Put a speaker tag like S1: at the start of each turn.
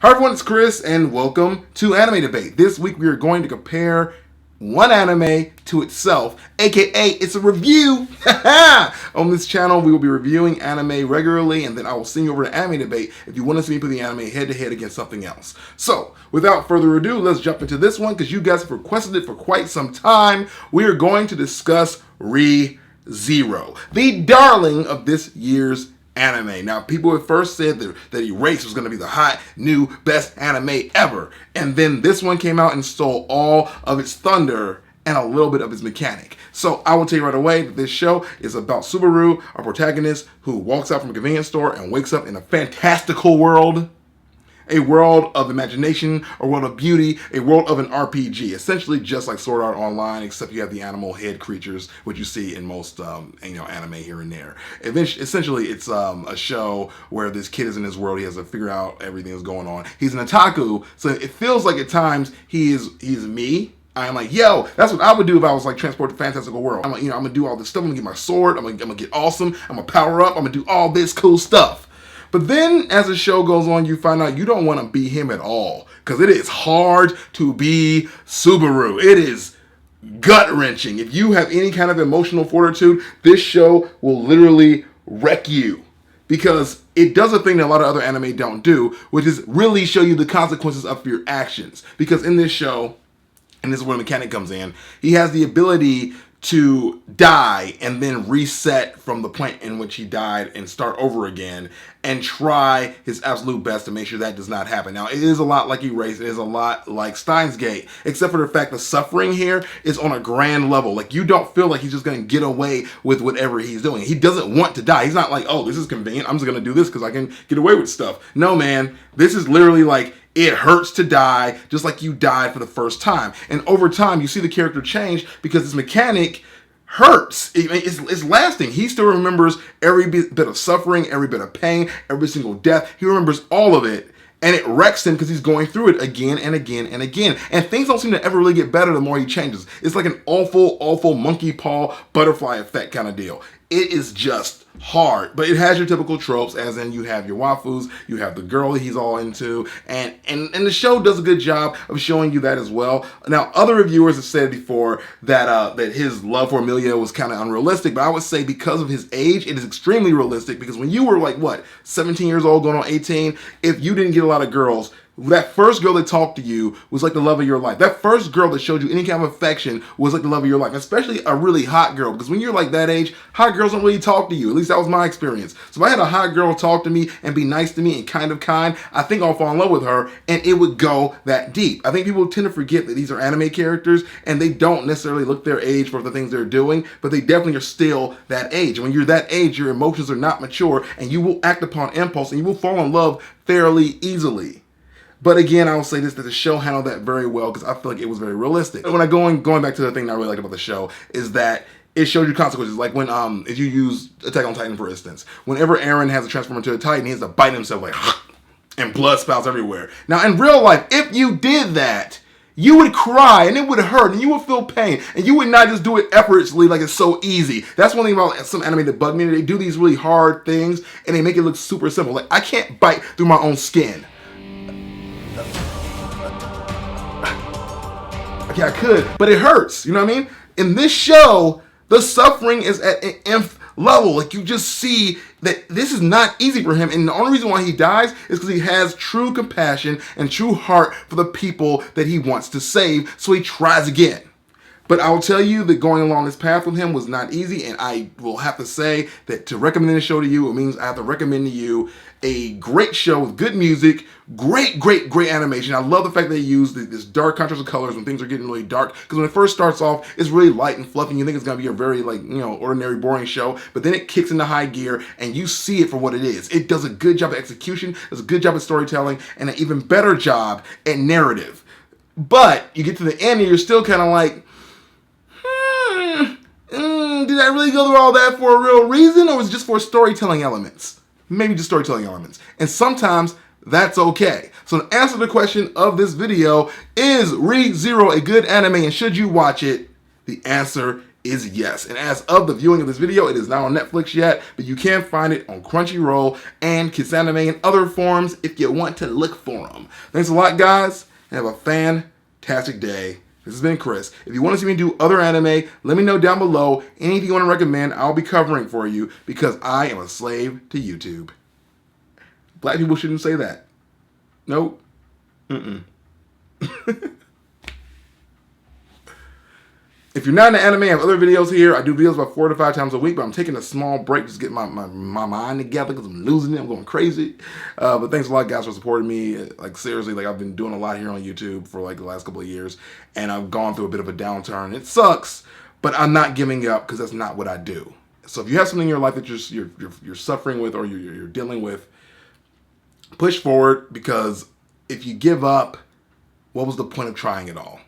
S1: Hi everyone, it's Chris and welcome to Anime Debate. This week we are going to compare one anime to itself, aka it's a review. On this channel we will be reviewing anime regularly, and then I will send you over to Anime Debate if you want to see me put the anime head to head against something else. So without further ado, let's jump into this one because you guys have requested it for quite some time. We are going to discuss ReZero, the darling of this year's anime. Now, people at first said that Erase was going to be the hot, new, best anime ever. And then this one came out and stole all of its thunder and a little bit of its mechanic. So I will tell you right away that this show is about Subaru, a protagonist who walks out from a convenience store and wakes up in a fantastical world. A world of imagination, a world of beauty, a world of an RPG. Essentially just like Sword Art Online, except you have the animal head creatures, which you see in most anime here and there. Essentially, it's a show where this kid is in his world. He has to figure out everything that's going on. He's an otaku, so it feels like at times he's me. I'm like, yo, that's what I would do if I was like transported to fantastical world. I'm like, I'm gonna do all this stuff. I'm gonna get my sword. I'm gonna get awesome. I'm gonna power up. I'm gonna do all this cool stuff. But then as the show goes on, you find out you don't want to be him at all. Because it is hard to be Subaru. It is gut-wrenching. If you have any kind of emotional fortitude, this show will literally wreck you. Because it does a thing that a lot of other anime don't do, which is really show you the consequences of your actions. Because in this show, and this is where the mechanic comes in, he has the ability to die and then reset from the point in which he died and start over again and try his absolute best to make sure that does not happen. Now, it is a lot like Erase. It is a lot like Steins Gate, except for the fact the suffering here is on a grand level. Like, you don't feel like he's just going to get away with whatever he's doing. He doesn't want to die. He's not like, oh, this is convenient. I'm just going to do this because I can get away with stuff. No, man. This is literally like, it hurts to die, just like you died for the first time. And over time, you see the character change because his mechanic hurts. It's lasting. He still remembers every bit of suffering, every bit of pain, every single death. He remembers all of it. And it wrecks him because he's going through it again and again and again. And things don't seem to ever really get better the more he changes. It's like an awful, awful monkey paw butterfly effect kind of deal. It is just hard, but it has your typical tropes, as in you have your waifus, you have the girl that he's all into, and the show does a good job of showing you that as well. Now, other reviewers have said before that that his love for Amelia was kind of unrealistic, but I would say because of his age, it is extremely realistic, because when you were like, what, 17 years old going on 18, if you didn't get a lot of girls, that first girl that talked to you was like the love of your life. That first girl that showed you any kind of affection was like the love of your life, especially a really hot girl. Because when you're like that age, hot girls don't really talk to you. At least that was my experience. So if I had a hot girl talk to me and be nice to me and kind, I think I'll fall in love with her, and it would go that deep. I think people tend to forget that these are anime characters and they don't necessarily look their age for the things they're doing, but they definitely are still that age. And when you're that age, your emotions are not mature, and you will act upon impulse and you will fall in love fairly easily. But again, I will say this, that the show handled that very well because I feel like it was very realistic. When I going back to the thing that I really liked about the show is that it showed you consequences. Like when if you use Attack on Titan, for instance, whenever Eren has to transform into a Titan, he has to bite himself like and blood spouts everywhere. Now in real life, if you did that, you would cry and it would hurt and you would feel pain and you would not just do it effortlessly like it's so easy. That's one thing about some anime that bug me. They do these really hard things and they make it look super simple. Like, I can't bite through my own skin. Okay, I could, but it hurts, you know what I mean? In this show, the suffering is at an nth level. Like, you just see that this is not easy for him, and the only reason why he dies is because he has true compassion and true heart for the people that he wants to save, so he tries again. But I will tell you that going along this path with him was not easy, and I will have to say that to recommend this show to you, it means I have to recommend to you a great show with good music, great animation. I love the fact that they use this dark contrast of colors when things are getting really dark, because when it first starts off, it's really light and fluffy, and you think it's going to be a very, like, ordinary, boring show, but then it kicks into high gear, and you see it for what it is. It does a good job of execution, does a good job of storytelling, and an even better job at narrative. But you get to the end, and you're still kind of like, did I really go through all that for a real reason, or was it just for storytelling elements? Maybe just storytelling elements. And sometimes that's okay. So to answer the question of this video, is ReZero a good anime and should you watch it? The answer is yes. And as of the viewing of this video, it is not on Netflix yet, but you can find it on Crunchyroll and Kiss Anime and other forms if you want to look for them. Thanks a lot, guys, and have a fantastic day. This has been Chris. If you want to see me do other anime, let me know down below. Anything you want to recommend, I'll be covering for you because I am a slave to YouTube. Black people shouldn't say that. Nope. If you're not into anime, I have other videos here. I do videos about 4 to 5 times a week, but I'm taking a small break just to get my mind together because I'm losing it. I'm going crazy. But thanks a lot, guys, for supporting me. Like, seriously, like, I've been doing a lot here on YouTube for, like, the last couple of years, and I've gone through a bit of a downturn. It sucks, but I'm not giving up because that's not what I do. So if you have something in your life that you're suffering with or you're dealing with, push forward, because if you give up, what was the point of trying it all?